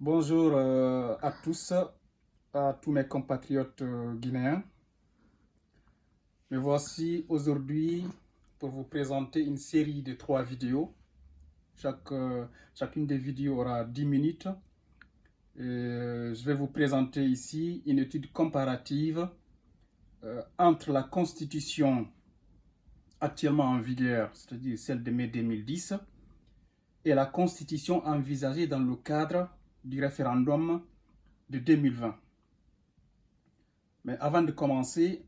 Bonjour à tous, à tous mes compatriotes guinéens. Me voici aujourd'hui pour vous présenter une série de 3 vidéos. Chacune des vidéos aura 10 minutes. Et je vais vous présenter ici une étude comparative entre la constitution actuellement en vigueur, c'est-à-dire celle de mai 2010, et la constitution envisagée dans le cadre du référendum de 2020. Mais avant de commencer,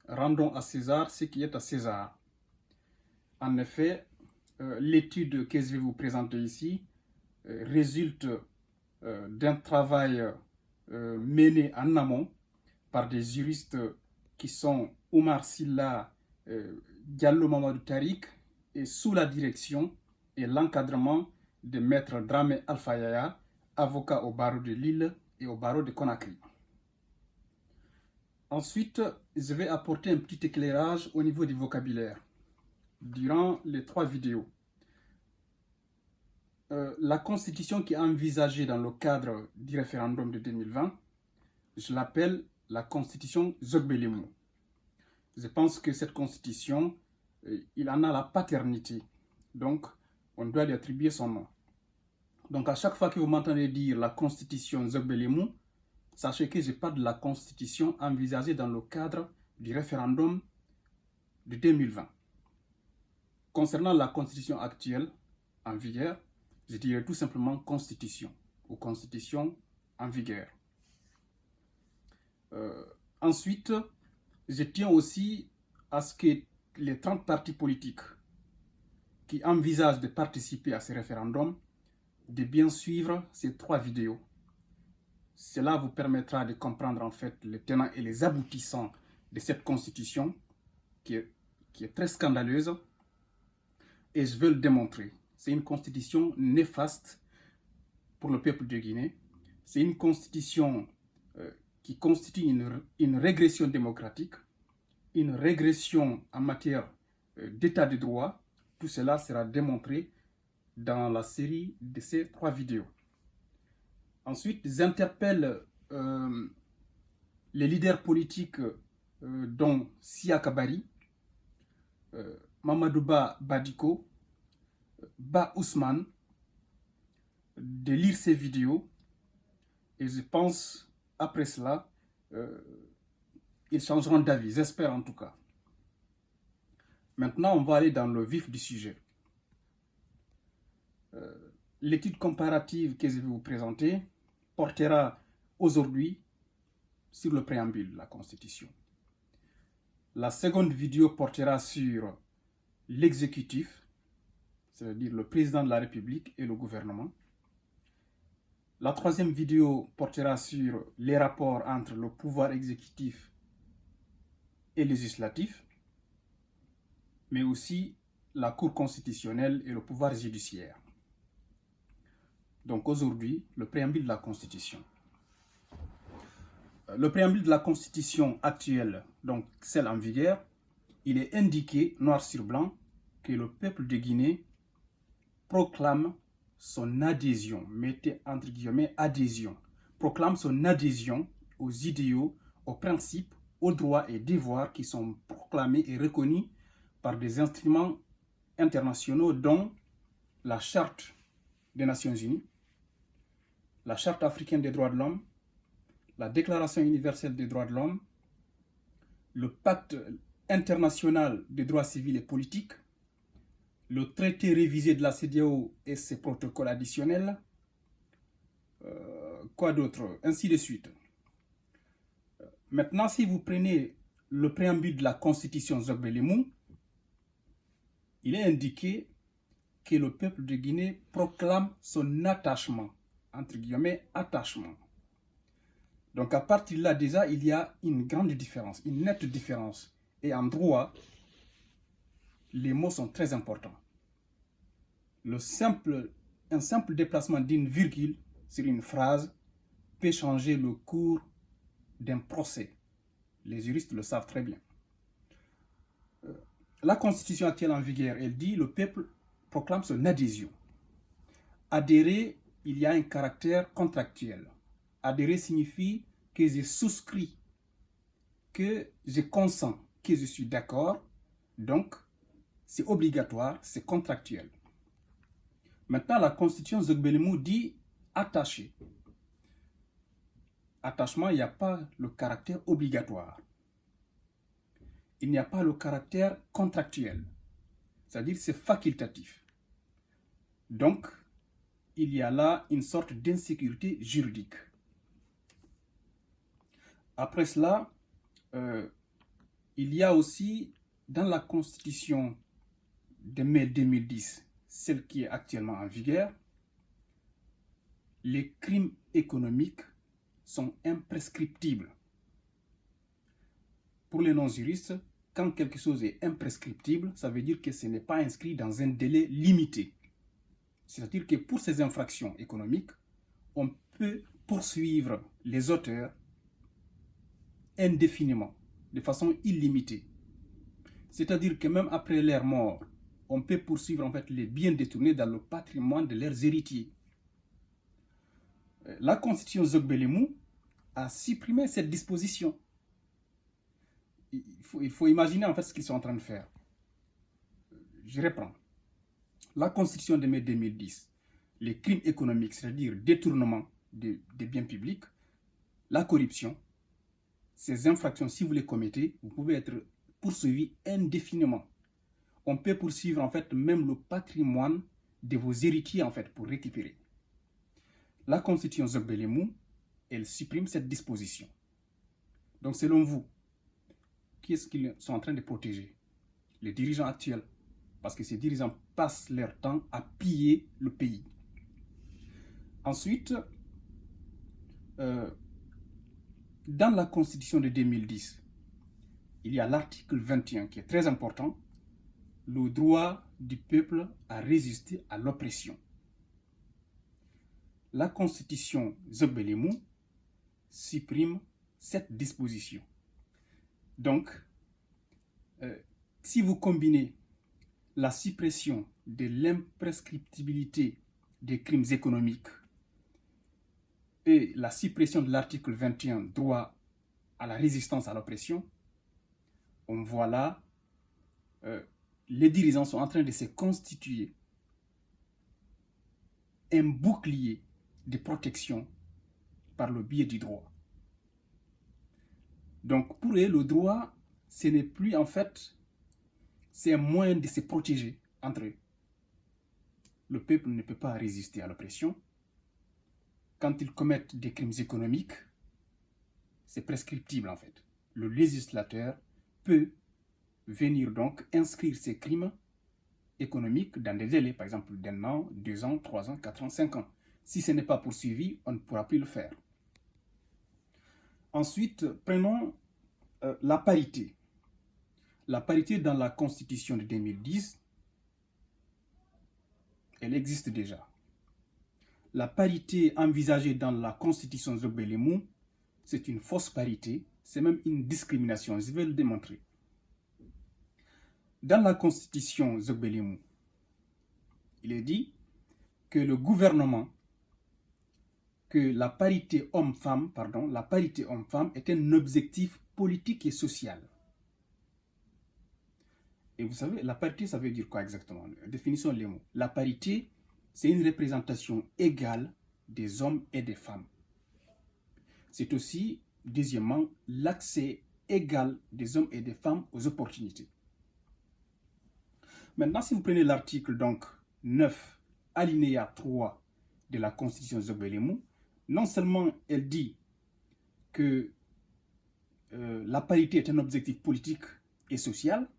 rendons à César ce qui est à César. En effet, l'étude que je vais vous présenter ici résulte d'un travail mené en amont par des juristes qui sont Oumar Silla, Diallo Mamadou Tariq, et sous la direction et l'encadrement de maître Dramé Alpha Yaya, avocat au barreau de Lille et au barreau de Conakry. Ensuite, je vais apporter un petit éclairage au niveau du vocabulaire. Durant les 3 vidéos, la constitution qui est envisagée dans le cadre du référendum de 2020, je l'appelle la constitution Zogbelimou. Je pense que cette constitution, il en a la paternité. Donc, on doit lui attribuer son nom. Donc, à chaque fois que vous m'entendez dire la constitution Zogbelimou, sachez que je parle de la constitution envisagée dans le cadre du référendum de 2020. Concernant la constitution actuelle en vigueur, je dirais tout simplement constitution ou constitution en vigueur. Ensuite, je tiens aussi à ce que les 30 partis politiques qui envisagent de participer à ce référendum de bien suivre ces 3 vidéos. Cela vous permettra de comprendre en fait les tenants et les aboutissants de cette constitution qui est très scandaleuse. Et je veux le démontrer. C'est une constitution néfaste pour le peuple de Guinée. C'est une constitution qui constitue une régression démocratique, une régression en matière d'état de droit. Tout cela sera démontré dans la série de ces 3 vidéos. Ensuite, j'interpelle les leaders politiques dont Sia Kabari, Mamadouba Badiko, Ba Ousmane, de lire ces vidéos et je pense après cela ils changeront d'avis, j'espère en tout cas. Maintenant, on va aller dans le vif du sujet. L'étude comparative que je vais vous présenter portera aujourd'hui sur le préambule de la Constitution. La seconde vidéo portera sur l'exécutif, c'est-à-dire le président de la République et le gouvernement. La troisième vidéo portera sur les rapports entre le pouvoir exécutif et législatif, mais aussi la Cour constitutionnelle et le pouvoir judiciaire. Donc aujourd'hui, le préambule de la Constitution. Le préambule de la Constitution actuelle, donc celle en vigueur, il est indiqué noir sur blanc que le peuple de Guinée proclame son adhésion, mettez entre guillemets adhésion, proclame son adhésion aux idéaux, aux principes, aux droits et devoirs qui sont proclamés et reconnus par des instruments internationaux dont la Charte des Nations Unies, la Charte africaine des droits de l'homme, la Déclaration universelle des droits de l'homme, le Pacte international des droits civils et politiques, le traité révisé de la CEDEAO et ses protocoles additionnels, quoi d'autre, ainsi de suite. Maintenant, si vous prenez le préambule de la Constitution Zogbelimou, il est indiqué que le peuple de Guinée proclame son attachement, entre guillemets, attachement. Donc à partir de là, déjà, il y a une grande différence, une nette différence. Et en droit, les mots sont très importants. Un simple déplacement d'une virgule sur une phrase peut changer le cours d'un procès. Les juristes le savent très bien. La constitution actuelle en vigueur, elle dit le peuple proclame son adhésion. Adhérer, il y a un caractère contractuel. Adhérer signifie que je souscris, que je consens, que je suis d'accord. Donc, c'est obligatoire, c'est contractuel. Maintenant, la Constitution Zogbelemou dit attaché. Attachement, il n'y a pas le caractère obligatoire. Il n'y a pas le caractère contractuel. C'est-à-dire c'est facultatif. Donc, il y a là une sorte d'insécurité juridique. Après cela, il y a aussi dans la Constitution de mai 2010, celle qui est actuellement en vigueur, les crimes économiques sont imprescriptibles. Pour les non-juristes, quand quelque chose est imprescriptible, ça veut dire que ce n'est pas inscrit dans un délai limité. C'est-à-dire que pour ces infractions économiques, on peut poursuivre les auteurs indéfiniment, de façon illimitée. C'est-à-dire que même après leur mort, on peut poursuivre en fait les biens détournés dans le patrimoine de leurs héritiers. La Constitution Zogbelemou a supprimé cette disposition. Il faut imaginer en fait ce qu'ils sont en train de faire. Je reprends. La Constitution de mai 2010, les crimes économiques, c'est-à-dire détournement des biens publics, la corruption, ces infractions, si vous les commettez, vous pouvez être poursuivi indéfiniment. On peut poursuivre en fait même le patrimoine de vos héritiers en fait pour récupérer. La Constitution Zogbelemou, elle supprime cette disposition. Donc selon vous, qui est-ce qu'ils sont en train de protéger? Les dirigeants actuels. Parce que ces dirigeants passent leur temps à piller le pays. Ensuite, dans la Constitution de 2010, il y a l'article 21 qui est très important, le droit du peuple à résister à l'oppression. La Constitution Zogbelemou supprime cette disposition. Donc, si vous combinez la suppression de l'imprescriptibilité des crimes économiques et la suppression de l'article 21, droit à la résistance à l'oppression, on voit là, les dirigeants sont en train de se constituer un bouclier de protection par le biais du droit. Donc pour eux, le droit, ce n'est plus en fait, c'est un moyen de se protéger entre eux. Le peuple ne peut pas résister à l'oppression. Quand ils commettent des crimes économiques, c'est prescriptible en fait. Le législateur peut venir donc inscrire ces crimes économiques dans des délais, par exemple d'1 an, 2 ans, 3 ans, 4 ans, 5 ans. Si ce n'est pas poursuivi, on ne pourra plus le faire. Ensuite, prenons la parité. La parité dans la Constitution de 2010, elle existe déjà. La parité envisagée dans la Constitution Zogbelemou, c'est une fausse parité, c'est même une discrimination, je vais le démontrer. Dans la Constitution Zogbelemou, il est dit que le gouvernement, que la parité homme-femme, est un objectif politique et social. Et vous savez, la parité, ça veut dire quoi exactement? Définissons les mots. La parité, c'est une représentation égale des hommes et des femmes. C'est aussi, deuxièmement, l'accès égal des hommes et des femmes aux opportunités. Maintenant, si vous prenez l'article donc 9, alinéa 3 de la Constitution Zogbelemou, non seulement elle dit que la parité est un objectif politique et social,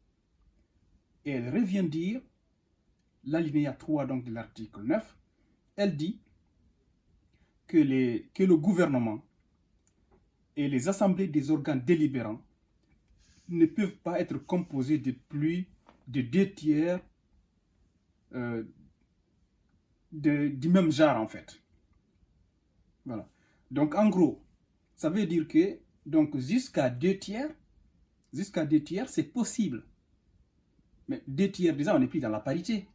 et elle revient dire, l'alinéa 3 donc de l'article 9, elle dit que le gouvernement et les assemblées des organes délibérants ne peuvent pas être composés de plus de 2 tiers du même genre en fait. Voilà. Donc en gros, ça veut dire que donc jusqu'à 2 tiers, c'est possible. Mais 2 tiers, déjà, on n'est plus dans la parité.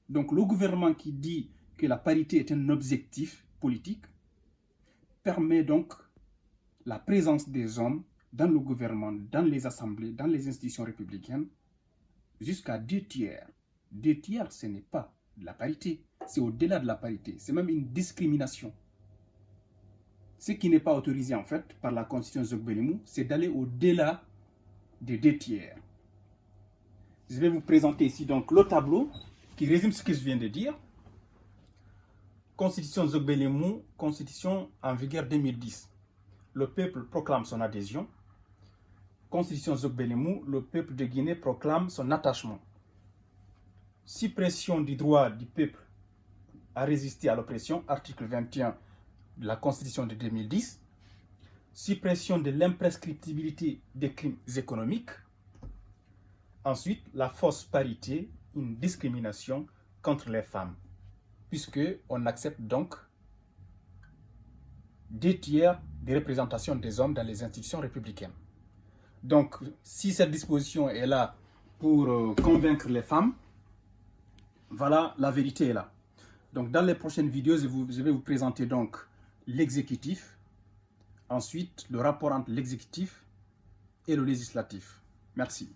Donc le gouvernement qui dit que la parité est un objectif politique, permet donc la présence des hommes dans le gouvernement, dans les assemblées, dans les institutions républicaines, jusqu'à 2/3. 2/3, ce n'est pas de la parité, c'est au-delà de la parité, c'est même une discrimination. Ce qui n'est pas autorisé en fait par la constitution Zogbelimou, c'est d'aller au-delà des 2/3. Je vais vous présenter ici donc le tableau qui résume ce que je viens de dire. Constitution Zogbelimou, constitution en vigueur 2010. Le peuple proclame son adhésion. Constitution Zogbelimou, le peuple de Guinée proclame son attachement. Suppression du droit du peuple à résister à l'oppression, article 21 de la Constitution de 2010. Suppression de l'imprescriptibilité des crimes économiques. Ensuite, la fausse parité, une discrimination contre les femmes, puisqu'on accepte donc 2/3 des représentations des hommes dans les institutions républicaines. Donc, si cette disposition est là pour convaincre les femmes, voilà, la vérité est là. Donc, dans les prochaines vidéos, je vais vous présenter donc l'exécutif, ensuite le rapport entre l'exécutif et le législatif. Merci.